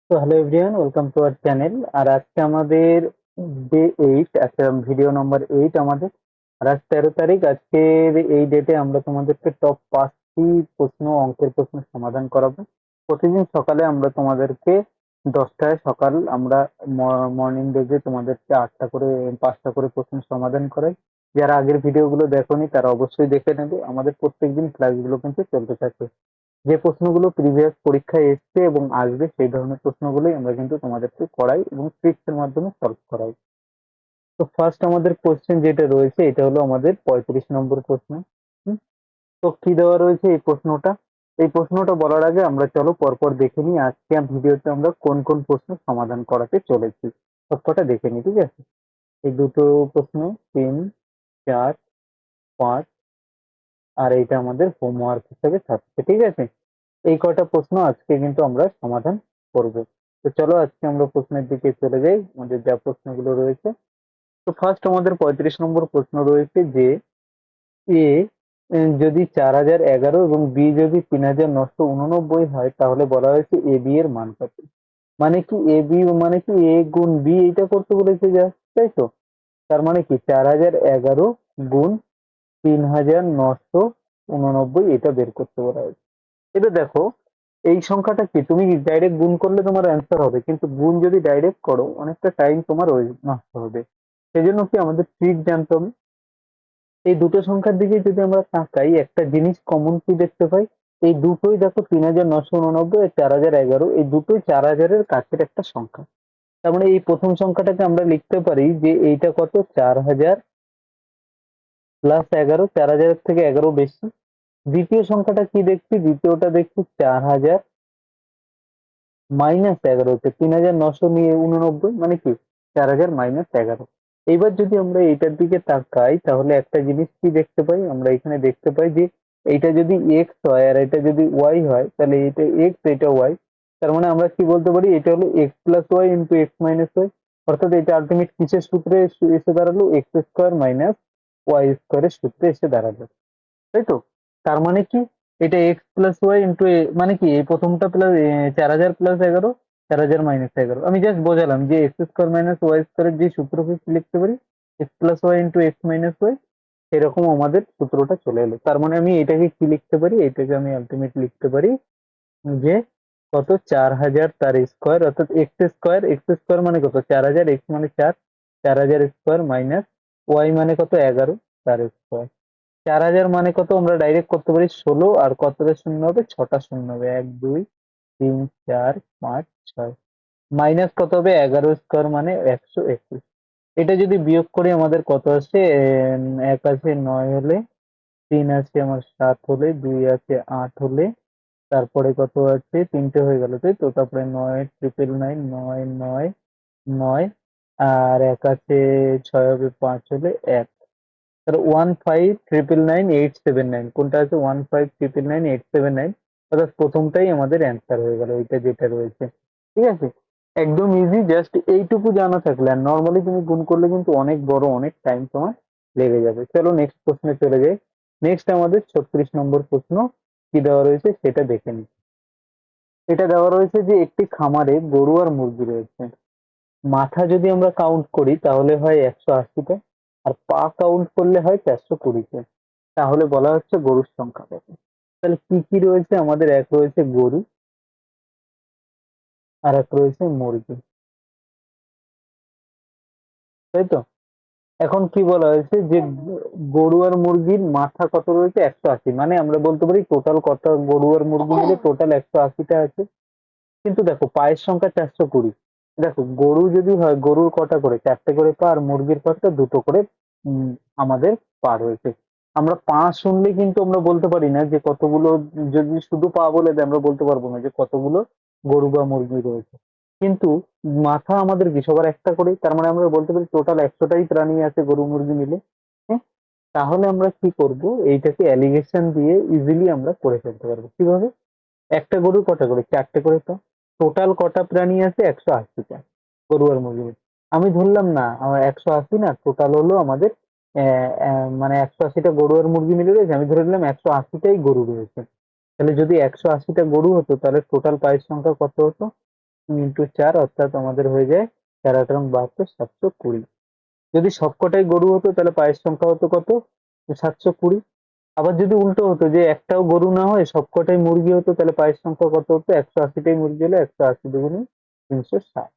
তো hello everyone, welcome to our channel. আর আজকে আমাদের ডে 8, আচ্ছা ভিডিও নাম্বার 8 আমাদের। আর আজ 13 তারিখ। আজকের এই ডেটে আমরা তোমাদেরকে টপ 5টি প্রশ্ন, অঙ্কের প্রশ্ন সমাধান করাবো। প্রতিদিন সকালে আমরা তোমাদেরকে 10টায় সকাল আমরা মর্নিং ডেজে তোমাদেরকে 8টা করে 5টা করে প্রশ্ন সমাধান করাই। যারা আগের ভিডিওগুলো দেখোনি তারা অবশ্যই দেখে নেবে। আমাদের প্রত্যেকদিন ক্লাসগুলো কিন্তু চলতে থাকে। যে প্রশ্নগুলো প্রিভিয়াস পরীক্ষায় এসছে এবং আসবে সেই ধরনের প্রশ্নগুলোই আমরা কিন্তু তোমাদেরকে করাই এবং ট্রিক্সের মাধ্যমে সলভ করাই। তো ফার্স্ট আমাদের কোশ্চেন যেটা রয়েছে এটা হলো আমাদের 35 নম্বর প্রশ্ন। হুম, তো কি দেওয়া রয়েছে এই প্রশ্নটা? এই প্রশ্নটা বলার আগে আমরা চলো পরপর দেখে নিই আজকে ভিডিওতে আমরা কোন কোন প্রশ্ন সমাধান করাতে চলেছি। সবকটা দেখে নিই, ঠিক আছে? এই দুটো প্রশ্ন, 3, 4, 5, আর এইটা আমাদের হোমওয়ার্ক হিসেবে থাকছে, ঠিক আছে? এই কয়টা প্রশ্ন আজকে কিন্তু আমরা সমাধান করব। তো চলো আজকে আমরা প্রশ্নের দিকে চলে যাই, আমাদের যা প্রশ্নগুলো রয়েছে। তো ফার্স্ট আমাদের 35 নম্বর প্রশ্ন রয়েছে যে এ যদি 4011 এবং বি যদি 3989 হয় তাহলে বলা হয়েছে এ বি এর মান কত। মানে কি এ বি মানে কি এ গুণ বি, এটা করতে বলেছে যা, তাই তো? তার মানে কি 4011 গুণ 3989 এটা বের করতে বলা হয়েছে। এবার দেখো, এই সংখ্যাটা কি তুমি ডাইরেক্ট গুণ করলে তোমার অ্যান্সার হবে, কিন্তু গুণ যদি ডাইরেক্ট করো অনেকটা টাইম তোমার ওই নষ্ট হবে। সেজন্য কি আমাদের ট্রিক জানতে হবে। এই দুটো সংখ্যার দিকে যদি আমরা তাকাই একটা জিনিস কমন কি দেখতে পাই, এই দুটোই দেখো 3989 আর 4011, এই দুটোই 4000-এর কাছের একটা সংখ্যা। তার মানে এই প্রথম সংখ্যাটাকে আমরা লিখতে পারি যে এইটা কত, 4000 প্লাস 11, 4000-এর থেকে 11 বেশি। দ্বিতীয় সংখ্যাটা কি দেখছি, দ্বিতীয়টা দেখছি 4000 -11 হচ্ছে 3989, মানে কি 4000 -11। এইবার যদি আমরা এইটার দিকে তাকাই তাহলে একটা জিনিস কি দেখতে পাই, আমরা এখানে দেখতে পাই যে এইটা যদি এক্স হয় আর এটা যদি ওয়াই হয় তাহলে এটা এক্স এটা ওয়াই। তার মানে আমরা কি বলতে পারি, এটা হলো X plus Y into X minus Y. অর্থাৎ এটা আলটিমেট কিসের সূত্রে এসে দাঁড়ালো, এক্স স্কোয়ার মাইনাস ওয়াই স্কোয়ারের সূত্রে এসে দাঁড়ালো, তাই তো? তার মানে কি এটা এক্স প্লাস ওয়াই ইন্টু, মানে কি এই প্রথমটা প্লাস 4000 প্লাস 11, 4000 মাইনাস 11। আমি জাস্ট বোঝালাম যে এক্স স্কোয়ার মাইনাস ওয়াই স্কোয়ারের যে সূত্রকে কি লিখতে পারি, X plus Y into X minus Y, এরকম আমাদের সূত্রটা চলে এলো। তার মানে আমি এটাকে কি লিখতে পারি, এটাকে আমি আলটিমেট লিখতে পারি যে কত, 4000 তার স্কোয়ার, অর্থাৎ এক্স স্কোয়ার, এক্স স্কোয়ার মানে কত 4000, এক্স মানে 4, 4000 স্কোয়ার মাইনাস ওয়াই মানে কত 11 তার স্কোয়ার। 4000 মানে কত আমরা ডাইরেক্ট করতে পারি 16, আর কতটা শূন্য হবে, 6টা শূন্য হবে, 1 2 3 4 5 6, মাইনাস কত হবে 11 স্কোয়ার মানে 121। এটা যদি বিয়োগ করি আমাদের কত আসে, এক আছে 9 হলে, 3 আছে আমার 7 হলে, 2 আছে 8 হলে, তারপরে কত আছে, তিনটে হয়ে গেল, তাই তো? তারপরে 9 999, 9 9 9, আর এক আছে 6 হবে 5 হলে 1। তাহলে 1599,879, কোনটা আছে 1599,879, অর্থাৎ প্রথমটাই আমাদের অ্যান্সার হয়ে গেল, ওইটা যেটা রয়েছে, ঠিক আছে? একদম ইজি, জাস্ট এইটুকু জানা থাকলে। আর নর্মালি তুমি গুণ করলে কিন্তু অনেক বড় অনেক টাইম তোমার লেগে যাবে। চলো নেক্সট প্রশ্নে চলে যাই। নেক্সট আমাদের 36 নম্বর প্রশ্ন কি দেওয়া রয়েছে সেটা দেখে নিই। এটা দেওয়া রয়েছে যে একটি খামারে গরু আর মুরগি রয়েছে। মাথা যদি আমরা কাউন্ট করি তাহলে হয় 180টা, আর পা কাউন্ট করলে হয় 420টা। তাহলে বলা হচ্ছে গরুর সংখ্যা কত। তাহলে কি কি রয়েছে আমাদের, এক রয়েছে গরু আর এক রয়েছে মুরগি, তাই তো? এখন কি বলা হয়েছে যে গরু আর মুরগির মাথা কত রয়েছে, 180, মানে আমরা বলতে পারি টোটাল কত গরু আর মুরগি মিলে টোটাল 180টা আছে। কিন্তু দেখো পায়ের সংখ্যা 420। দেখো গরু যদি হয়, গরুর কটা করে, 4টে করে পা, আর মুরগির কটা, 2টো করে উম, আমাদের পা রয়েছে। আমরা পা শুনলে কিন্তু আমরা বলতে পারি না যে কতগুলো, যদি শুধু পা বলে দেয় আমরা বলতে পারবো না যে কতগুলো গরু বা মুরগি রয়েছে। কিন্তু মাথা আমাদের কি সবার একটা করে, তার মানে আমরা বলতে পারি টোটাল 100টাই প্রাণী আছে গরু মুরগি মিলে। হ্যাঁ, তাহলে আমরা কি করব, এইটাকে অ্যালিগেশন দিয়ে ইজিলি আমরা করে ফেলতে পারবো। কিভাবে, একটা গরু কটা করে, 4টে করে পা, টোটাল কটা প্রাণী আছে, 180টা গরু আর মুরগি। আমি ধরলাম না আমার 180 না, টোটাল হলো আমাদের মানে 180টা গরু আর মুরগি মিলে রয়েছে, আমি ধরে নিলাম 180টাই গরু রয়েছে। তাহলে যদি 180টা গরু হতো তাহলে টোটাল পায়ের সংখ্যা কত হতো, ইন্টু 4 অর্থাৎ আমাদের হয়ে যায় 4×8=72 720। যদি সবকটাই গরু হতো তাহলে পায়ের সংখ্যা হতো কত? 720। আবার যদি উল্টো হতো যে একটাও গরু না হয় সবকটাই মুরগি হতো তাহলে পায়ের সংখ্যা কত হতো? 180টাই মুরগি হলে 180 দুগুণে 360।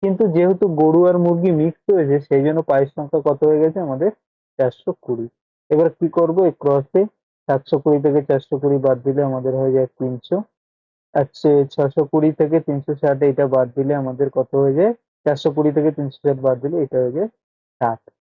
কিন্তু যেহেতু গরু আর মুরগি মিক্স হয়েছে সেই জন্য পায়ের সংখ্যা কত হয়ে গেছে আমাদের? 420। এবার কি করবো? এই ক্রসে 720 থেকে 420 বাদ দিলে আমাদের হয়ে যায় 300। আচ্ছা, 620 থেকে 360 এটা বাদ দিলে আমাদের কত হয়ে যায়? 420 থেকে 360 বাদ দিলে এটা হয়ে যায় 60।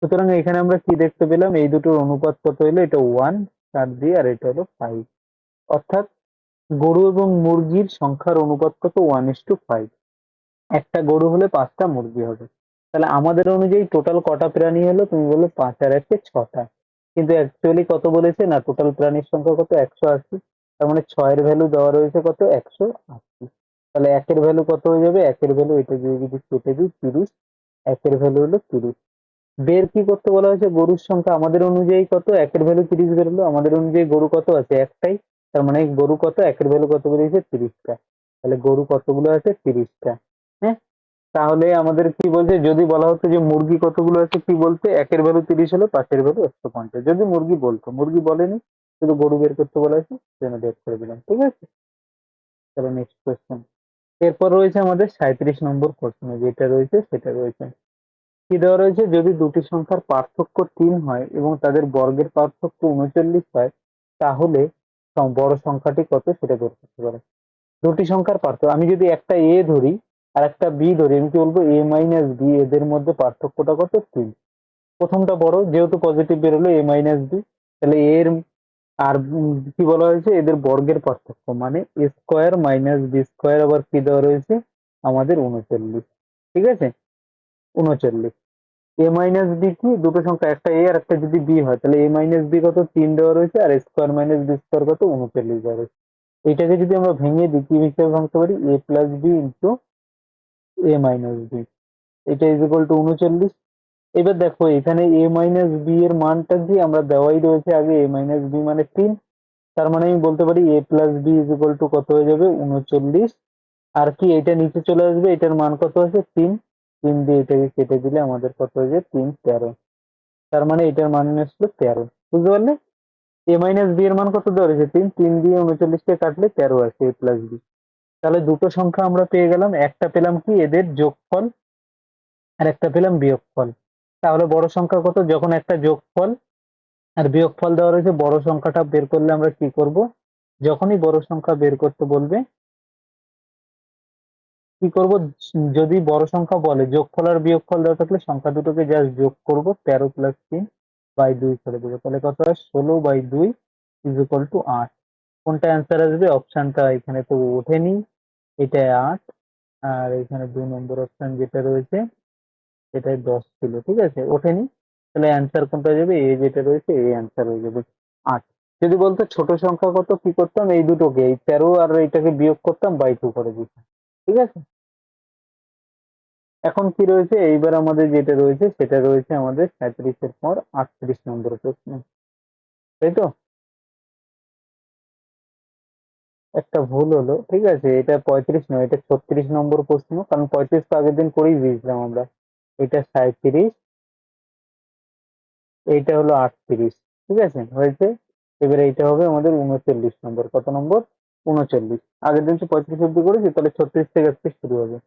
সুতরাং এখানে আমরা কি দেখতে পেলাম? এই দুটোর অনুপাত কত হলো? এটা 1 60 দিয়ে, আর এটা হলো 5। অর্থাৎ গরু এবং মুরগির সংখ্যার অনুপাত কত? 1:5। একটা গরু হলে 5টা মুরগি হবে। তাহলে আমাদের অনুযায়ী টোটাল কটা প্রাণী হলো? তুমি বললে 5 আর 1 6টা। কিন্তু অ্যাকচুয়ালি কত বলেছে না, টোটাল প্রাণীর সংখ্যা কত? 180। তার মানে 6 এর ভ্যালু দেওয়া রয়েছে কত? 180। তাহলে 1 এর ভ্যালু কত হয়ে যাবে? 1 এর ভ্যালু এটা দিয়ে যদি কেটে দিই 30, 1 এর ভ্যালু হলো 30। বের কি করতে বলা হয়েছে? গরুর সংখ্যা আমাদের অনুযায়ী কত? 1 এর ভ্যালু 30 বেরোলো। আমাদের অনুযায়ী গরু কত আছে? একটাই। তার মানে গরু কত? 1 এর ভ্যালু কত বেরিয়েছে? 30টা। তাহলে গরু কতগুলো আছে? 30টা। হ্যাঁ, তাহলে আমাদের কি বলছে? যদি বলা হতো যে মুরগি কতগুলো আছে, কি বলতে? 1 এর ভ্যালু 30 হলো, 5 এর ভ্যালু 150। যদি মুরগি বলতো, মুরগি বলেনি, শুধু গরু বের করতে বলা হয়েছে, সেজন্য বের করে দিলাম। ঠিক আছে, চলো নেক্সট কোয়েশ্চেন। এরপর রয়েছে আমাদের 37 নম্বর প্রশ্ন, যেটা রয়েছে সেটা রয়েছে কি দেওয়া রয়েছে? যদি দুটি সংখ্যার পার্থক্য 3 হয় এবং তাদের বর্গের পার্থক্য 39 হয়, তাহলে বড় সংখ্যাটি কত সেটা বের করতে পারে। দুটি সংখ্যার পার্থক্য, আমি যদি একটা এ ধরি আর একটা বি ধরি, আমি কি বলবো? এ মাইনাস বি, এদের মধ্যে পার্থক্যটা কত? 3। প্রথমটা বড়, যেহেতু পজিটিভ বেরোলো এ মাইনাস বি, তাহলে এর আর কি বলা হয়েছে? এদের বর্গের পার্থক্য মানে এ স্কোয়ার মাইনাস বি স্কোয়ার, আবার কি দেওয়া রয়েছে আমাদের? 39। ঠিক আছে, 39। এ মাইনাস বি কি? দুটো সংখ্যা, একটা এ আর একটা যদি বি হয়, তাহলে এ মাইনাস বি কত? 3 দেওয়া রয়েছে, আর স্কোয়ার মাইনাস বি স্কোয়ার কত? 39 দেওয়া রয়েছে। এইটাকে যদি আমরা ভেঙে দিই কি হিসেবে ভাঙতে পারি? A plus B into A minus B, এটা ইজ ইকুয়াল টু 39। এবার দেখো এখানে এ মাইনাস বি এর মানটা কি আমরা দেওয়াই রয়েছে আগে, এ মাইনাস বি মানে 3। তার মানে আমি বলতে পারি A plus B is equal to কত হয়ে যাবে? 39। আর কি এটা নিচে চলে আসবে, এটার মান কত আছে? 3। 3 দিয়ে এটাকে কেটে দিলে আমাদের কত হয়ে যায়? 3 13। তার মানে এটার মান আসলো 13। বুঝতে পারলে? এ মাইনাস বি এর মান কত দেওয়া রয়েছে? 3। 3 দিয়ে 39 কে কাটলে 13 আসে এ প্লাস বি। তাহলে দুটো সংখ্যা আমরা পেয়ে গেলাম। একটা পেলাম কি? এদের যোগফল, আর একটা পেলাম বিয়োগফল। তাহলে বড় সংখ্যা কত? যখন একটা যোগফল আর বিয়োগফল দেওয়া রয়েছে, বড় সংখ্যাটা বের করলে আমরা কি করব? যখনই বড় সংখ্যা বের করতে বলবে কি করব? যদি বড় সংখ্যা বলে যোগফল আর বিয়োগফল দেওয়া থাকলে সংখ্যা দুটোকে জাস্ট যোগ করব, 13 প্লাস 3 বাই 2 করে দেবো। তাহলে কত হয়? 16/2 ইজ ইকুয়াল টু 8। কোনটা অ্যান্সার আসবে? অপশনটা এখানে তো ওঠেনি, এটা 8। আর এখানে 2 নম্বর অপশন যেটা রয়েছে এটাই 10 ছিল। ঠিক আছে, ওঠেনি। তাহলে অ্যান্সার কোনটা হয়ে যাবে? এ যেটা রয়েছে এ অ্যান্সার হয়ে যাবে 8। যদি বলতো ছোট সংখ্যা কত, কি করতাম? এই দুটোকে, এই 13 আর এটাকে বিয়োগ করতাম, বাই 2 করে দিতাম। ঠিক আছে, এখন কি রয়েছে? এইবার আমাদের যেটা রয়েছে সেটা রয়েছে আমাদের 37 এর পর 38 নম্বর প্রশ্ন, তাই তো? একটা ভুল হলো। ঠিক আছে, এটা 35 নয়, এটা 36 নম্বর প্রশ্ন, কারণ 35 তো আগের দিন করেই দিয়েছিলাম আমরা। এটা 37, এইটা হলো 38। ঠিক আছে, হয়েছে। এবারে এইটা হবে আমাদের 39 নম্বর। কত নম্বর? 39। আগের দিন তো 35 অব্দি করেছি, তাহলে 36 থেকে আজকে শুরু হবে।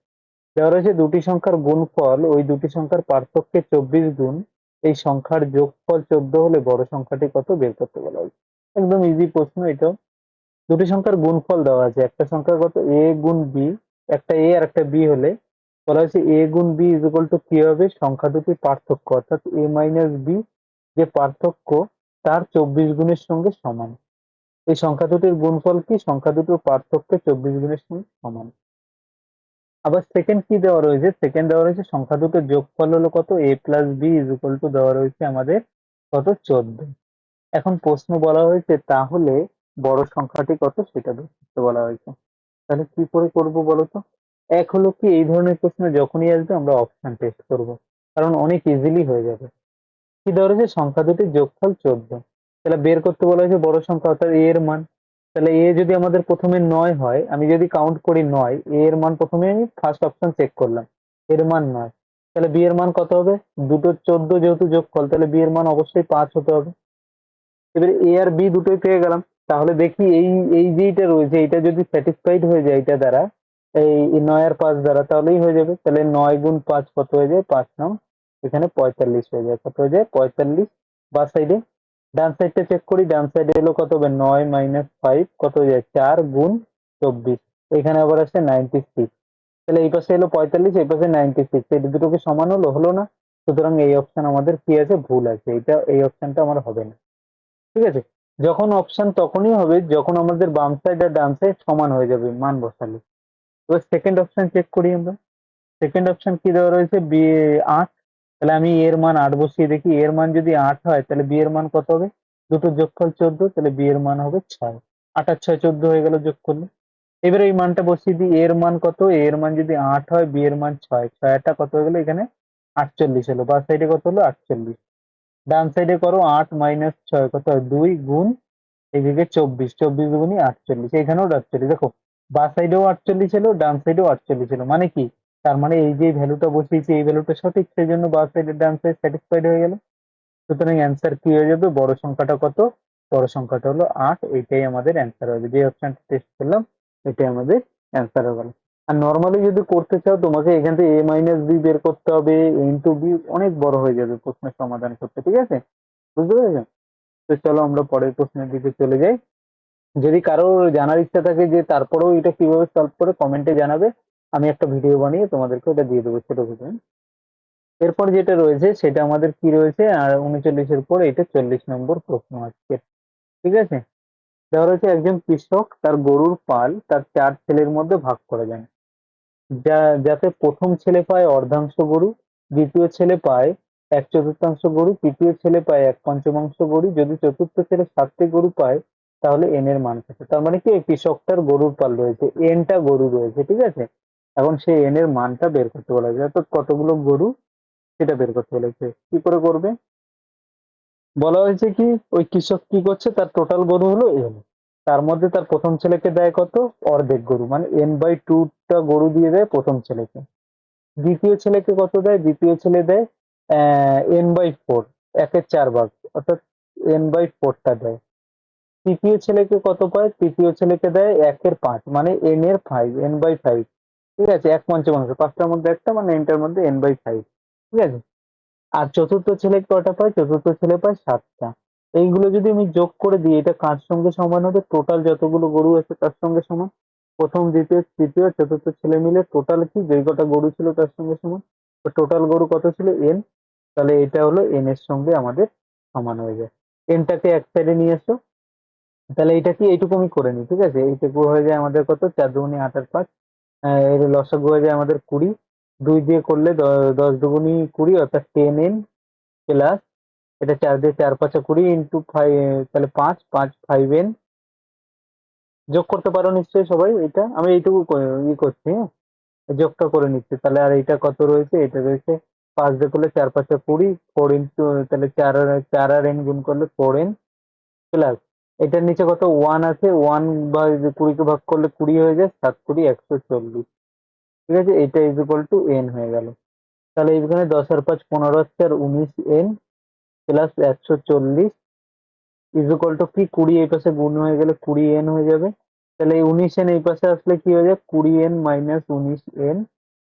দেওয়া রয়েছে দুটি সংখ্যার গুণফল ওই দুটি সংখ্যার পার্থক্যে 24 গুণ, এই সংখ্যার যোগফল 14 হলে বড় সংখ্যাটি কত বের করতে বলা হয়েছে। একদম ইজি প্রশ্ন এটাও। দুটি সংখ্যার গুণফল দেওয়া আছে, একটা সংখ্যা কত? এ গুণ বি, একটা এ আর একটা বি হলে বলা হয়েছে এ গুণ বি ইজ ইকুয়াল টু কি হবে? সংখ্যা দুটির পার্থক্য অর্থাৎ এ মাইনাস বি যে পার্থক্য তার 24 গুণের সঙ্গে সমান। এই সংখ্যা দুটির গুণফল কি? সংখ্যা দুটোর পার্থক্য 24 গুণের সঙ্গে সমান। আবার সেকেন্ড কি দেওয়া রয়েছে? সেকেন্ড দেওয়া রয়েছে সংখ্যা দুটোর যোগফল হলো কত? A plus B is equal to দেওয়া রয়েছে আমাদের কত? 14। এখন প্রশ্ন বলা হয়েছে তাহলে বড় সংখ্যাটি কত সেটা বের করতে বলা হয়েছে। তাহলে কি করে করব বলো তো? এক হলো কি, এই ধরনের প্রশ্ন যখনই আসবে আমরা অপশন টেস্ট করব, কারণ অনেক ইজিলি হয়ে যাবে। কি দেওয়া রয়েছে? সংখ্যা দুটির যোগফল 14। তাহলে বের করতে বলা হয়েছে বড় সংখ্যা অর্থাৎ এ এর মান। তাহলে এ যদি আমাদের প্রথমে 9 হয়, আমি যদি কাউন্ট করি 9, এ এর মান প্রথমে আমি ফার্স্ট অপশন চেক করলাম, এর মান 9, তাহলে বি এর মান কত হবে? দুটো 14 যেহেতু যোগফল, তাহলে বি এর মান অবশ্যই 5 হতে হবে। এবারে এ আর বি দুটোই পেয়ে গেলাম। তাহলে দেখি এই এই যেটা রয়েছে এটা যদি স্যাটিসফাইড হয়ে যায় এটা দ্বারা, এই 9 আর 5 দ্বারা, তাহলেই হয়ে যাবে। তাহলে 9 গুণ 5 কত হয়ে যায়? 5 9, এখানে 45 হয়ে যায়। কত হয়ে যায়? 45। বা সাইডে ডান সাইডটা চেক করি, ডান সাইডে এলো কত হবে? 9 মাইনাস 5 কত হয়ে যায়? 4 গুণ 24, এখানে আবার আসছে 96। তাহলে এই পাশে এলো 45, এই পাশে 96, এই দুটোকে সমান হলো? হলো না। সুতরাং এই অপশন আমাদের কি আছে? ভুল আছে, এটা এই অপশনটা আমার হবে না। ঠিক আছে, যখন অপশন তখনই হবে যখন আমাদের বাম সাইড আর ডান সাইড সমান হয়ে যাবে মান বসালে। এবার সেকেন্ড অপশন চেক করি আমরা। সেকেন্ড অপশন কি দেওয়া রয়েছে? বি 8। তাহলে আমি এর মান 8 বসিয়ে দেখি, এর মান যদি 8 হয় তাহলে বি এর মান কত হবে? দুটো যোগফল 14, তাহলে বি এর মান হবে 6। 8 আর 6 14 হয়ে গেল যোগ করলে। এবারে এই মানটা বসিয়ে দিই, এর মান কত? এর মান যদি 8 হয়, বি এর মান 6, 6টা কত হয়ে গেল? এখানে 48 হলো। বা সাইডে কত হলো? 48। ডান সাইডে করো, 8 মাইনাস 6 কত হয়? 2 গুণ এদিকে 24, 24 দুগুণী 48, এখানেও 48। দেখো, বা সাইডেও 48 এলো, ডান সাইডেও 48 এলো, মানে কি? তার মানে এই যে ভ্যালুটা বসিয়েছি এই ভ্যালুটা সঠিক, সেই জন্য বা সাইডের ডান সাইড স্যাটিসফাইড হয়ে গেল। সুতরাং অ্যান্সার কি হয়ে যাবে? বড় সংখ্যাটা কত? বড় সংখ্যাটা হলো 8, এইটাই আমাদের অ্যান্সার হবে। যে অপশনটা টেস্ট করলাম এটাই আমাদের অ্যান্সার হবে। আর নর্মালি যদি করতে চাও তোমাকে এখান থেকে a মাইনাস বি বের করতে হবে, a ইন্টু বি, অনেক বড় হয়ে যাবে প্রশ্নের সমাধান করতে। ঠিক আছে, বুঝতে পেরেছো? তো চলো আমরা পরের প্রশ্নের দিকে চলে যাই। যদি কারো জানার ইচ্ছা থাকে যে তারপরেও এটা কিভাবে সলভ করে, কমেন্টে জানাবে, আমি একটা ভিডিও বানিয়ে তোমাদেরকে ওটা দিয়ে দেবো, ছোট ভিডিও। এরপর যেটা রয়েছে সেটা আমাদের কি রয়েছে? আর 39-এর পর এটা 40 নম্বর প্রশ্ন আজকে। ঠিক আছে, দেওয়া রয়েছে একজন কৃষক তার গরুর পাল তার 4 ছেলের মধ্যে ভাগ করে দেন, যাতে প্রথম ছেলে পায় অর্ধাংশ গরু, দ্বিতীয় ছেলে পায় 1/4 গরু, তৃতীয় ছেলে পায় 1/5 গরু। যদি চতুর্থ ছেলে 7টি গরু পায় তাহলে এন এর মান কত? তার মানে কি, এই কৃষকটার গরুর পাল রয়েছে, এনটা গরু রয়েছে। ঠিক আছে, এখন সেই এন এর মানটা বের করতে বলা হয়েছে, অর্থাৎ কতগুলো গরু সেটা বের করতে বলেছে। কি করে করবে? বলা হয়েছে কি, ওই কৃষক কি করছে, তার টোটাল গরু হলো এন, তার মধ্যে তার প্রথম ছেলেকে দেয় কত? অর্ধেক গরু, মানে n/2টা গরু দিয়ে দেয় প্রথম ছেলেকে। দ্বিতীয় ছেলেকে কত দেয়? দ্বিতীয় ছেলে দেয় n/4, 1/4 অর্থাৎ n/4টা দেয়। তৃতীয় ছেলেকে কত পায়? তৃতীয় ছেলেকে দেয় 1/5, মানে n/5, n/5। ঠিক আছে, 1/5, 5টার মধ্যে একটা, মানে nটার মধ্যে n/5। ঠিক আছে, আর চতুর্থ ছেলে কটা পায়? চতুর্থ ছেলে পায় 7টা। এইগুলো যদি আমি যোগ করে দিই, এটা কার সঙ্গে সমান হবে? টোটাল যতগুলো গরু আছে তার সঙ্গে সমান। প্রথম, দ্বিতীয়, তৃতীয়, চতুর্থ ছেলে মিলে টোটাল কি, যে কটা গরু ছিল তার সঙ্গে সমান। তো টোটাল গরু কত ছিল? এন। তাহলে এটা হলো এন এর সঙ্গে আমাদের সমান হয়ে যায়। এনটাকে এক সাইডে নিয়ে এসো, তাহলে এটা কি, এইটুকু আমি করে নিই। ঠিক আছে, এইটুকু হয়ে যায় আমাদের কত? 4 দুগুণী 8 আর 5, এর লসাগু হয়ে যায় আমাদের 20। 2 দিয়ে করলে 10 দুগুণী 20, অর্থাৎ 10n প্লাস, এটা 4 দিয়ে 4 5 20 ইন্টু 5, তাহলে 5 5 5n। যোগ করতে পারো নিশ্চয়ই সবাই, এটা আমি এইটুকু করছি, হ্যাঁ, যোগটা করে নিচ্ছি। তাহলে আর এটা কত রয়েছে? এটা রয়েছে 5 দিয়ে করলে 4 5 20, 4 ইন্টু, তাহলে 4 আর n গুণ করলে 4n প্লাস, এটার নিচে কত? 1 আছে, 1 বা 20 কে ভাগ করলে 20 হয়ে যায়, 7 20 140। ঠিক আছে, এটা ইজ ইকুয়াল টু n হয়ে গেল। তাহলে এখানে 10 আর 5 15 হচ্ছে, আর 19n plus 140 is equal two কি, 20 এই পাশে গুণ হয়ে গেলে 20n হয়ে যাবে। তাহলে এই 19n এই পাশে আসলে কি হয়ে যায়? 20n minus 19n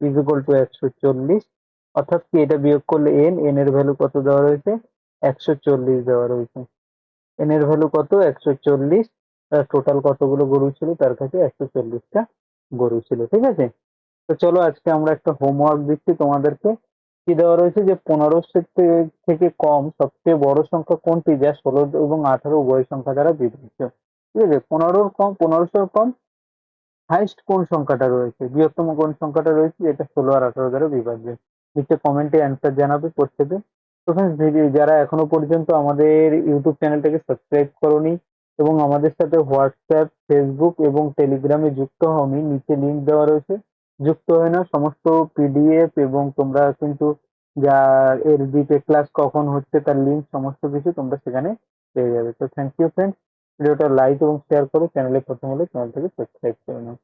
is equal two 140। অর্থাৎ কি, এটা বিয়োগ করলে n, n এর ভ্যালু কত দেওয়া রয়েছে? 140 দেওয়া রয়েছে। n এর ভ্যালু কত? 140। টোটাল কতগুলো গরু ছিল? তার কাছে 140টা গরু ছিল। ঠিক আছে, তো চলো আজকে আমরা একটা হোমওয়ার্ক দিচ্ছি তোমাদেরকে। কি দেওয়া রয়েছে যে 15 থেকে কম সবচেয়ে বড় সংখ্যা কোনটি, যা 16 এবং 18 উভয় সংখ্যা দ্বারা বিভাজ্য? ঠিক আছে, 15 কম, 1500 কম হাইস্ট কোন সংখ্যাটা রয়েছে, বৃহত্তম কোন সংখ্যাটা রয়েছে যেটা 16 আর 18 দ্বারা বিভাজ্য? নিচে কমেন্টে অ্যান্সার জানাবে প্রত্যেকে। তো ফ্রেন্ডস, যারা এখনো পর্যন্ত আমাদের ইউটিউব চ্যানেলটাকে সাবস্ক্রাইব করোনি এবং আমাদের সাথে হোয়াটসঅ্যাপ, ফেসবুক এবং টেলিগ্রামে যুক্ত হওনি, নিচে লিংক দেওয়া রয়েছে, যুক্ত হয়ে না। সমস্ত পিডিএফ এবং তোমরা কিন্তু যা এর জিপে ক্লাস কখন হচ্ছে তার লিঙ্ক সমস্ত কিছু তোমরা সেখানে পেয়ে যাবে। তো থ্যাংক ইউ ফ্রেন্ডস। ভিডিওটা লাইক এবং শেয়ার করো, চ্যানেলে প্রথম হলে চ্যানেলটাকে সাবস্ক্রাইব করে নাও।